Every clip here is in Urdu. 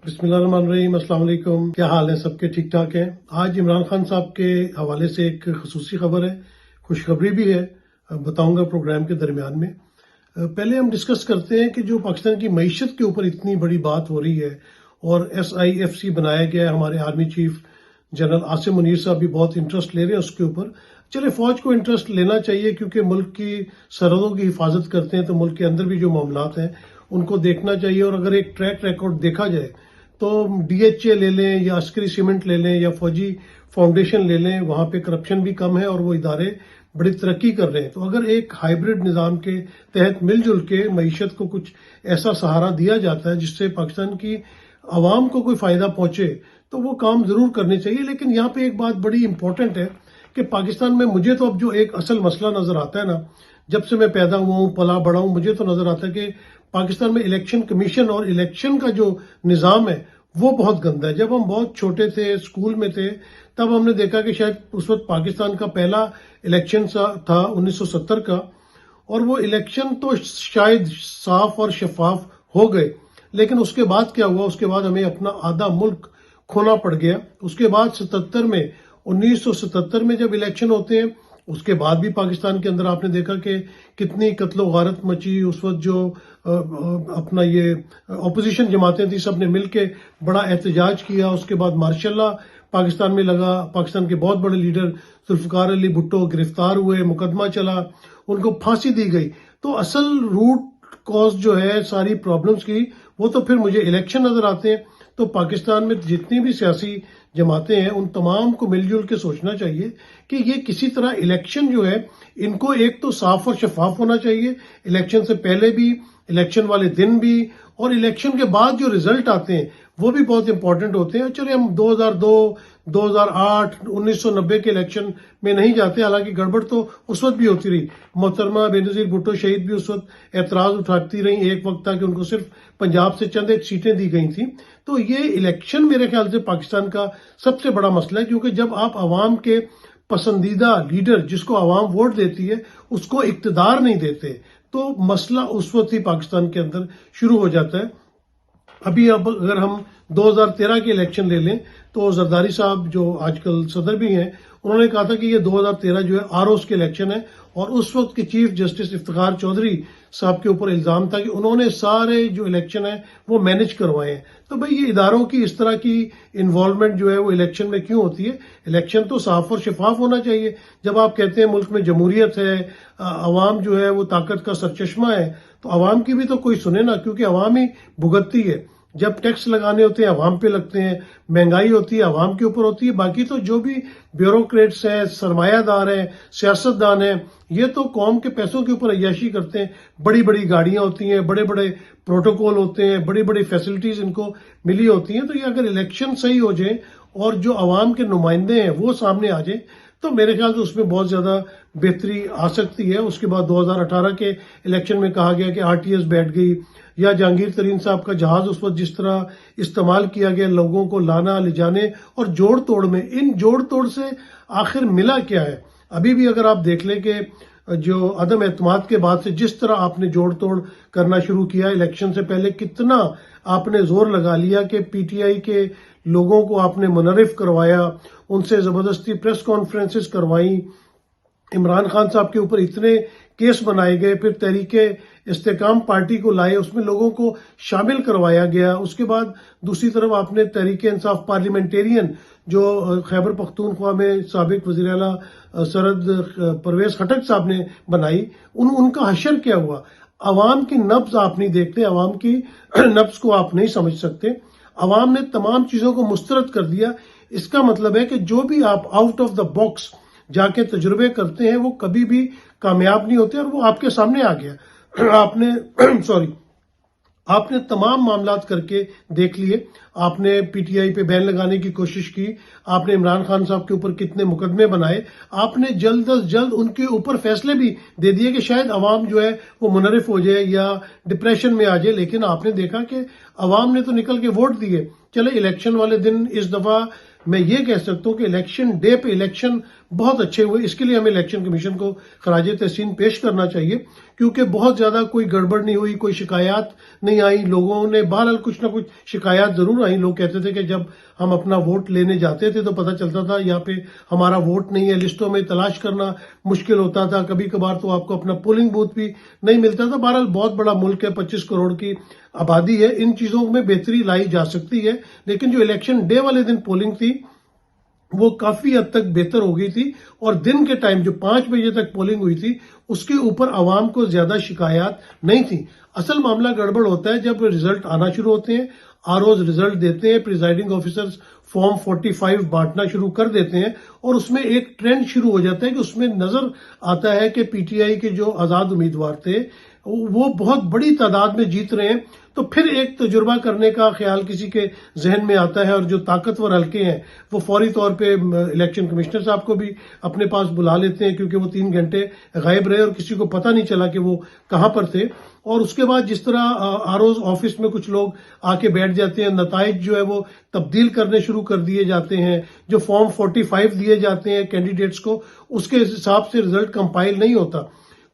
بسم اللہ الرحمن الرحیم، السلام علیکم۔ کیا حال ہے؟ سب کے ٹھیک ٹھاک ہیں؟ آج عمران خان صاحب کے حوالے سے ایک خصوصی خبر ہے، خوشخبری بھی ہے، بتاؤں گا پروگرام کے درمیان میں۔ پہلے ہم ڈسکس کرتے ہیں کہ جو پاکستان کی معیشت کے اوپر اتنی بڑی بات ہو رہی ہے اور SIFC بنایا گیا ہے، ہمارے army chief general Asim Munir صاحب بھی بہت انٹرسٹ لے رہے ہیں اس کے اوپر۔ چلے، فوج کو انٹرسٹ لینا چاہیے کیونکہ ملک کی سرحدوں کی حفاظت کرتے ہیں، تو ملک کے اندر بھی جو معاملات ہیں ان کو دیکھنا چاہیے۔ اور اگر ایک ٹریک ریکارڈ دیکھا جائے تو DHA لے لیں یا عسکری سیمنٹ لے لیں یا فوجی فاؤنڈیشن لے لیں، وہاں پہ کرپشن بھی کم ہے اور وہ ادارے بڑی ترقی کر رہے ہیں۔ تو اگر ایک ہائیبرڈ نظام کے تحت مل جل کے معیشت کو کچھ ایسا سہارا دیا جاتا ہے جس سے پاکستان کی عوام کو کوئی فائدہ پہنچے، تو وہ کام ضرور کرنے چاہیے۔ لیکن یہاں پہ ایک بات بڑی امپورٹنٹ ہے کہ پاکستان میں مجھے تو اب جو ایک اصل مسئلہ نظر آتا ہے نا، جب سے میں پیدا ہوا ہوں، پلا بڑا ہوں، مجھے تو نظر آتا ہے کہ پاکستان میں الیکشن کمیشن اور الیکشن کا جو نظام ہے وہ بہت گندا ہے۔ جب ہم بہت چھوٹے تھے، اسکول میں تھے، تب ہم نے دیکھا کہ شاید اس وقت پاکستان کا پہلا الیکشن تھا 1970 کا، اور وہ الیکشن تو شاید صاف اور شفاف ہو گئے، لیکن اس کے بعد کیا ہوا؟ اس کے بعد ہمیں اپنا آدھا ملک کھونا پڑ گیا۔ اس کے بعد 1977 میں جب الیکشن ہوتے ہیں، اس کے بعد بھی پاکستان کے اندر آپ نے دیکھا کہ کتنی قتل و غارت مچی۔ اس وقت جو اپنا یہ اپوزیشن جماعتیں تھیں، سب نے مل کے بڑا احتجاج کیا۔ اس کے بعد مارشل لا پاکستان میں لگا، پاکستان کے بہت بڑے لیڈر ذوالفقار علی بھٹو گرفتار ہوئے، مقدمہ چلا، ان کو پھانسی دی گئی۔ تو اصل روٹ کاز جو ہے ساری پرابلمز کی، وہ تو پھر مجھے الیکشن نظر آتے ہیں۔ تو پاکستان میں جتنی بھی سیاسی جماعتیں ہیں، ان تمام کو مل جل کے سوچنا چاہیے کہ یہ کسی طرح الیکشن جو ہے ان کو ایک تو صاف اور شفاف ہونا چاہیے، الیکشن سے پہلے بھی، الیکشن والے دن بھی، اور الیکشن کے بعد جو ریزلٹ آتے ہیں وہ بھی بہت امپورٹنٹ ہوتے ہیں۔ چلے ہم 2002، 2008، 1990 کے الیکشن میں نہیں جاتے، حالانکہ گڑبڑ تو اس وقت بھی ہوتی رہی۔ محترمہ بینظیر بھٹو شہید بھی اس وقت اعتراض اٹھاتی رہی، ایک وقت تھا کہ ان کو صرف پنجاب سے چند ایک سیٹیں دی گئی تھیں۔ تو یہ الیکشن میرے خیال سے پاکستان کا سب سے بڑا مسئلہ ہے، کیونکہ جب آپ عوام کے پسندیدہ لیڈر جس کو عوام ووٹ دیتی ہے اس کو اقتدار نہیں دیتے، تو مسئلہ اس وقت ہی پاکستان کے اندر شروع ہو جاتا ہے۔ ابھی اب اگر ہم 2013 کے الیکشن لے لیں تو زرداری صاحب جو آج کل صدر بھی ہیں، انہوں نے کہا تھا کہ یہ 2013 جو ہے ROs کے الیکشن ہے، اور اس وقت کے چیف جسٹس افتخار چودھری صاحب کے اوپر الزام تھا کہ انہوں نے سارے جو الیکشن ہیں وہ مینج کروائے ہیں۔ تو بھئی یہ اداروں کی اس طرح کی انوالومنٹ جو ہے وہ الیکشن میں کیوں ہوتی ہے؟ الیکشن تو صاف اور شفاف ہونا چاہیے۔ جب آپ کہتے ہیں ملک میں جمہوریت ہے، عوام جو ہے وہ طاقت کا سرچشمہ ہے، تو عوام کی بھی تو کوئی سنے نا، کیونکہ عوام ہی بھگتتی ہے۔ جب ٹیکس لگانے ہوتے ہیں عوام پہ لگتے ہیں، مہنگائی ہوتی ہے عوام کے اوپر ہوتی ہے، باقی تو جو بھی بیوروکریٹس ہیں، سرمایہ دار ہیں، سیاست دان ہیں، یہ تو قوم کے پیسوں کے اوپر عیاشی کرتے ہیں۔ بڑی بڑی گاڑیاں ہوتی ہیں، بڑے بڑے پروٹوکول ہوتے ہیں، بڑی بڑی فیسلٹیز ان کو ملی ہوتی ہیں۔ تو یہ اگر الیکشن صحیح ہو جائیں اور جو عوام کے نمائندے ہیں وہ سامنے آ جائیں، تو میرے خیال سے اس میں بہت زیادہ بہتری آ سکتی ہے۔ اس کے بعد 2018 کے الیکشن میں کہا گیا کہ RTS بیٹھ گئی، یا جہانگیر ترین صاحب کا جہاز اس وقت جس طرح استعمال کیا گیا لوگوں کو لانا لے جانے اور جوڑ توڑ میں، ان جوڑ توڑ سے آخر ملا کیا ہے؟ ابھی بھی اگر آپ دیکھ لیں کہ جو عدم اعتماد کے بعد سے جس طرح آپ نے جوڑ توڑ کرنا شروع کیا، الیکشن سے پہلے کتنا آپ نے زور لگا لیا کہ PTI کے لوگوں کو آپ نے منعرف کروایا، ان سے زبردستی پریس کانفرنسز کروائیں، عمران خان صاحب کے اوپر اتنے کیس بنائے گئے، پھر تحریک استحکام پارٹی کو لائے، اس میں لوگوں کو شامل کروایا گیا۔ اس کے بعد دوسری طرف آپ نے تحریک انصاف پارلیمنٹیرین جو خیبر پختونخوا میں سابق وزیر اعلیٰ سرد پرویز خٹک صاحب نے بنائی، ان کا حشر کیا ہوا؟ عوام کی نبض آپ نہیں دیکھتے، عوام کی نبض کو آپ نہیں سمجھ سکتے۔ عوام نے تمام چیزوں کو مسترد کر دیا۔ اس کا مطلب ہے کہ جو بھی آپ آؤٹ آف دا باکس جا کے تجربے کرتے ہیں وہ کبھی بھی کامیاب نہیں ہوتے، اور وہ آپ کے سامنے آ گیا۔ آپ نے تمام معاملات کر کے دیکھ لیے۔ آپ نے PTI پہ بین لگانے کی کوشش کی، آپ نے عمران خان صاحب کے اوپر کتنے مقدمے بنائے، آپ نے جلد از جلد ان کے اوپر فیصلے بھی دے دیے کہ شاید عوام جو ہے وہ منحرف ہو جائے یا ڈپریشن میں آ جائے، لیکن آپ نے دیکھا کہ عوام نے تو نکل کے ووٹ دیے۔ چلے الیکشن والے دن اس دفعہ میں یہ کہہ سکتا ہوں کہ الیکشن ڈے پہ الیکشن بہت اچھے ہوئے، اس کے لیے ہمیں الیکشن کمیشن کو خراج تحسین پیش کرنا چاہیے، کیونکہ بہت زیادہ کوئی گڑبڑ نہیں ہوئی, کوئی شکایات نہیں آئی. لوگوں نے بہرحال کچھ نہ کچھ شکایات ضرور آئیں. لوگ کہتے تھے کہ جب ہم اپنا ووٹ لینے جاتے تھے تو پتہ چلتا تھا یہاں پہ ہمارا ووٹ نہیں ہے, لسٹوں میں تلاش کرنا مشکل ہوتا تھا, کبھی کبھار تو آپ کو اپنا پولنگ بوتھ بھی نہیں ملتا تھا. بہرحال بہت بڑا ملک ہے, 25 کروڑ کی آبادی ہے, ان چیزوں میں بہتری لائی جا سکتی ہے. لیکن جو الیکشن ڈے والے دن پولنگ تھی وہ کافی حد تک بہتر ہو گئی تھی, اور دن کے ٹائم جو 5 بجے تک پولنگ ہوئی تھی اس کے اوپر عوام کو زیادہ شکایات نہیں تھی. اصل معاملہ گڑبڑ ہوتا ہے جب رزلٹ آنا شروع ہوتے ہیں, روز رزلٹ دیتے ہیں, پریزائڈنگ آفیسرز فارم 45 بانٹنا شروع کر دیتے ہیں, اور اس میں ایک ٹرینڈ شروع ہو جاتا ہے کہ اس میں نظر آتا ہے کہ پی ٹی آئی کے جو آزاد امیدوار تھے وہ بہت بڑی تعداد میں جیت رہے ہیں. تو پھر ایک تجربہ کرنے کا خیال کسی کے ذہن میں آتا ہے, اور جو طاقتور حلقے ہیں وہ فوری طور پہ الیکشن کمشنر صاحب کو بھی اپنے پاس بلا لیتے ہیں, کیونکہ وہ 3 گھنٹے غائب رہے اور کسی کو پتہ نہیں چلا کہ وہ کہاں پر تھے. اور اس کے بعد جس طرح آروز آفس میں کچھ لوگ آ کے بیٹھ جاتے ہیں, نتائج جو ہے وہ تبدیل کرنے شروع کر دیے جاتے ہیں, جو فارم 45 دیے جاتے ہیں کینڈیڈیٹس کو اس کے حساب سے رزلٹ کمپائل نہیں ہوتا.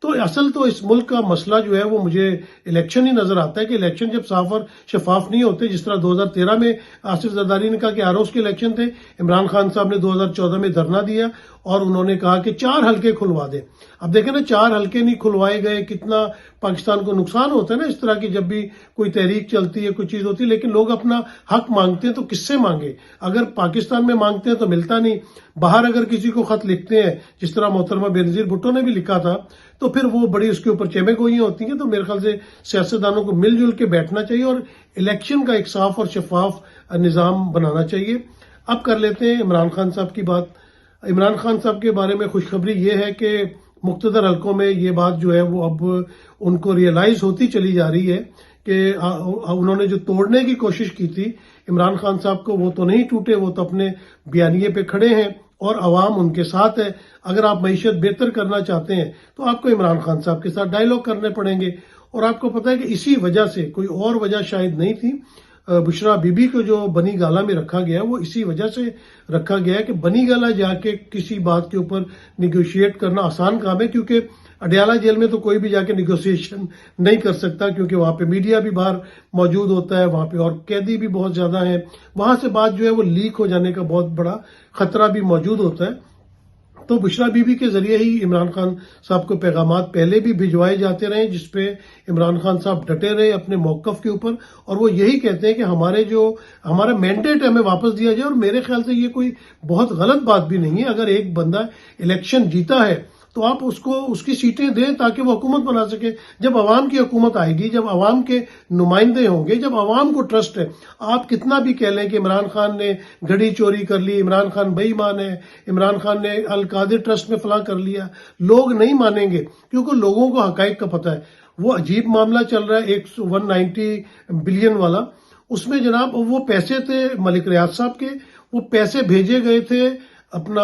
تو اصل تو اس ملک کا مسئلہ جو ہے وہ مجھے الیکشن ہی نظر آتا ہے کہ الیکشن جب صاف اور شفاف نہیں ہوتے, جس طرح 2013 میں آصف زرداری نے کہا کہ آروز کے الیکشن تھے, عمران خان صاحب نے 2014 میں دھرنا دیا اور انہوں نے کہا کہ 4 حلقے کھلوا دیں. اب دیکھیں نا, 4 حلقے نہیں کھلوائے گئے, کتنا پاکستان کو نقصان ہوتا ہے نا اس طرح کی جب بھی کوئی تحریک چلتی ہے, کوئی چیز ہوتی ہے. لیکن لوگ اپنا حق مانگتے ہیں تو کس سے مانگے؟ اگر پاکستان میں مانگتے ہیں تو ملتا نہیں, باہر اگر کسی کو خط لکھتے ہیں جس طرح محترمہ بینظیر بھٹو نے بھی لکھا تھا تو پھر وہ بڑی اس کے اوپر چہمے گوئیاں ہوتی ہیں. تو میرے خیال سے سیاستدانوں کو مل جل کے بیٹھنا چاہیے اور الیکشن کا ایک صاف اور شفاف نظام بنانا چاہیے. اب کر لیتے ہیں عمران خان صاحب کی بات. عمران خان صاحب کے بارے میں خوشخبری یہ ہے کہ مقتدر حلقوں میں یہ بات جو ہے وہ اب ان کو ریئلائز ہوتی چلی جا رہی ہے کہ انہوں نے جو توڑنے کی کوشش کی تھی عمران خان صاحب کو, وہ تو نہیں ٹوٹے, وہ تو اپنے بیانیے پہ کھڑے ہیں اور عوام ان کے ساتھ ہے. اگر آپ معیشت بہتر کرنا چاہتے ہیں تو آپ کو عمران خان صاحب کے ساتھ ڈائیلاگ کرنے پڑیں گے. اور آپ کو پتہ ہے کہ اسی وجہ سے, کوئی اور وجہ شاید نہیں تھی, بشرا بی بی کو جو بنی گالہ میں رکھا گیا وہ اسی وجہ سے رکھا گیا کہ بنی گالہ جا کے کسی بات کے اوپر نیگوشیٹ کرنا آسان کام ہے, کیونکہ اڈیالہ جیل میں تو کوئی بھی جا کے نیگوشیشن نہیں کر سکتا, کیونکہ وہاں پہ میڈیا بھی باہر موجود ہوتا ہے, وہاں پہ اور قیدی بھی بہت زیادہ ہیں, وہاں سے بات جو ہے وہ لیک ہو جانے کا بہت بڑا خطرہ بھی موجود ہوتا ہے. تو بشرا بی بی کے ذریعے ہی عمران خان صاحب کو پیغامات پہلے بھی بھجوائے جاتے رہے, جس پہ عمران خان صاحب ڈٹے رہے اپنے موقف کے اوپر, اور وہ یہی کہتے ہیں کہ ہمارا مینڈیٹ ہے ہمیں واپس دیا جائے. اور میرے خیال سے یہ کوئی بہت غلط بات بھی نہیں ہے. اگر ایک بندہ الیکشن جیتا ہے تو آپ اس کو اس کی سیٹیں دیں تاکہ وہ حکومت بنا سکے. جب عوام کی حکومت آئے گی, جب عوام کے نمائندے ہوں گے, جب عوام کو ٹرسٹ ہے, آپ کتنا بھی کہہ لیں کہ عمران خان نے گھڑی چوری کر لی, عمران خان بے ایمان ہے, عمران خان نے القادر ٹرسٹ میں فلاں کر لیا, لوگ نہیں مانیں گے کیونکہ لوگوں کو حقائق کا پتہ ہے. وہ عجیب معاملہ چل رہا ہے 190 بلین والا, اس میں جناب وہ پیسے تھے ملک ریاض صاحب کے, وہ پیسے بھیجے گئے تھے اپنا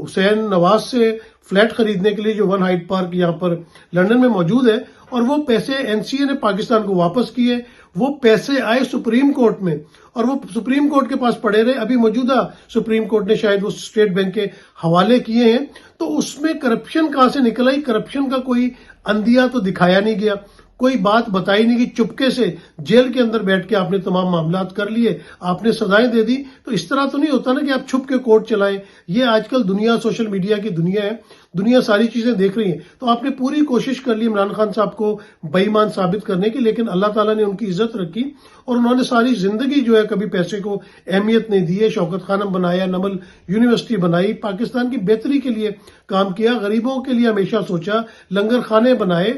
حسین نواز سے فلیٹ خریدنے کے لیے جو 1 ہائیڈ پارک یہاں پر لندن میں موجود ہے, اور وہ پیسے این سی اے نے پاکستان کو واپس کیے. وہ پیسے آئے سپریم کورٹ میں اور وہ سپریم کورٹ کے پاس پڑے رہے. ابھی موجودہ سپریم کورٹ نے شاید وہ اسٹیٹ بینک کے حوالے کیے ہیں. تو اس میں کرپشن کہاں سے نکل آئی؟ کرپشن کا کوئی اندیا تو دکھایا نہیں گیا, کوئی بات بتائی نہیں گئی, چپکے سے جیل کے اندر بیٹھ کے آپ نے تمام معاملات کر لیے, آپ نے سزائیں دے دی. تو اس طرح تو نہیں ہوتا نا کہ آپ چھپ کے کورٹ چلائیں. یہ آج کل دنیا سوشل میڈیا کی دنیا ہے, دنیا ساری چیزیں دیکھ رہی ہے. تو آپ نے پوری کوشش کر لی عمران خان صاحب کو بے ایمان ثابت کرنے کی, لیکن اللہ تعالیٰ نے ان کی عزت رکھی اور انہوں نے ساری زندگی جو ہے کبھی پیسے کو اہمیت نہیں دی ہے. شوکت خانم بنایا, نمل یونیورسٹی بنائی, پاکستان کی بہتری کے لیے کام کیا, غریبوں کے لیے ہمیشہ سوچا, لنگر خانے بنائے.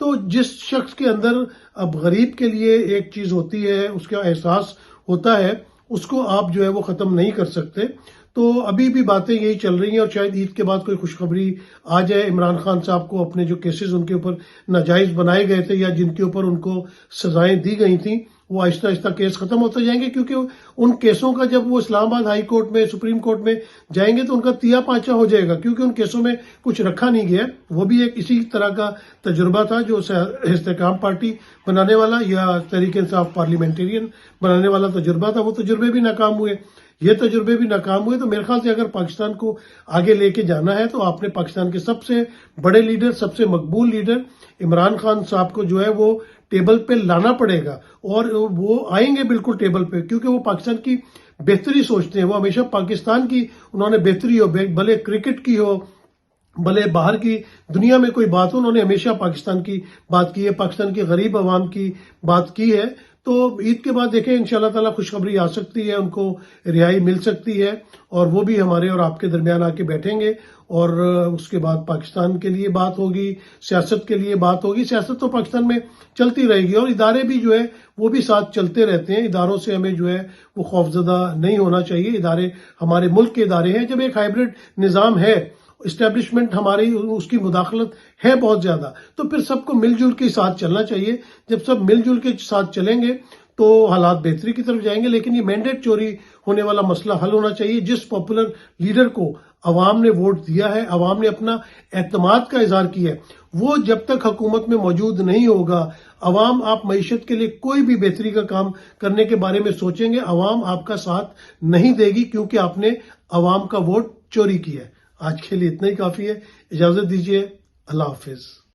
تو جس شخص کے اندر اب غریب کے لیے ایک چیز ہوتی ہے, اس کا احساس ہوتا ہے, اس کو آپ جو ہے وہ ختم نہیں کر سکتے. تو ابھی بھی باتیں یہی چل رہی ہیں اور شاید عید کے بعد کوئی خوشخبری آ جائے. عمران خان صاحب کو اپنے جو کیسز ان کے اوپر ناجائز بنائے گئے تھے یا جن کے اوپر ان کو سزائیں دی گئی تھیں, وہ آہستہ آہستہ کیس ختم ہوتے جائیں گے, کیونکہ ان کیسوں کا جب وہ اسلام آباد ہائی کورٹ میں, سپریم کورٹ میں جائیں گے تو ان کا تیا پانچا ہو جائے گا, کیونکہ ان کیسوں میں کچھ رکھا نہیں گیا. وہ بھی ایک اسی طرح کا تجربہ تھا جو استحکام پارٹی بنانے والا یا تحریک انصاف پارلیمنٹرین بنانے والا تجربہ تھا. وہ تجربے بھی ناکام ہوئے. یہ تجربے بھی ناکام ہوئے، تو میرے خیال سے اگر پاکستان کو آگے لے کے جانا ہے تو آپ نے پاکستان کے سب سے بڑے لیڈر، سب سے مقبول لیڈر عمران خان صاحب کو جو ہے وہ ٹیبل پہ لانا پڑے گا، اور وہ آئیں گے بالکل ٹیبل پہ، کیونکہ وہ پاکستان کی بہتری سوچتے ہیں، وہ ہمیشہ پاکستان کی انہوں نے بہتری ہو، بھلے کرکٹ کی ہو، بھلے باہر کی دنیا میں کوئی بات ہو، انہوں نے ہمیشہ پاکستان کی بات کی ہے، پاکستان کی غریب عوام کی بات کی ہے۔ تو عید کے بعد دیکھیں انشاءاللہ تعالیٰ خوشخبری آ سکتی ہے، ان کو رہائی مل سکتی ہے، اور وہ بھی ہمارے اور آپ کے درمیان آ کے بیٹھیں گے، اور اس کے بعد پاکستان کے لیے بات ہوگی، سیاست کے لیے بات ہوگی۔ سیاست تو پاکستان میں چلتی رہے گی، اور ادارے بھی جو ہے وہ بھی ساتھ چلتے رہتے ہیں، اداروں سے ہمیں جو ہے وہ خوفزدہ نہیں ہونا چاہیے۔ ادارے ہمارے ملک کے ادارے ہیں، جب ایک ہائیبرڈ نظام ہے، اسٹیبلشمنٹ ہماری اس کی مداخلت ہے بہت زیادہ، تو پھر سب کو مل جل کے ساتھ چلنا چاہیے۔ جب سب مل جل کے ساتھ چلیں گے تو حالات بہتری کی طرف جائیں گے، لیکن یہ مینڈیٹ چوری ہونے والا مسئلہ حل ہونا چاہیے۔ جس پاپولر لیڈر کو عوام نے ووٹ دیا ہے، عوام نے اپنا اعتماد کا اظہار کیا ہے، وہ جب تک حکومت میں موجود نہیں ہوگا، عوام آپ معیشت کے لیے کوئی بھی بہتری کا کام کرنے کے بارے میں سوچیں گے، عوام آپ کا ساتھ نہیں دے گی، کیونکہ آپ نے عوام کا ووٹ چوری کیا ہے۔ آج کے لیے اتنا ہی کافی ہے، اجازت دیجیے، اللہ حافظ۔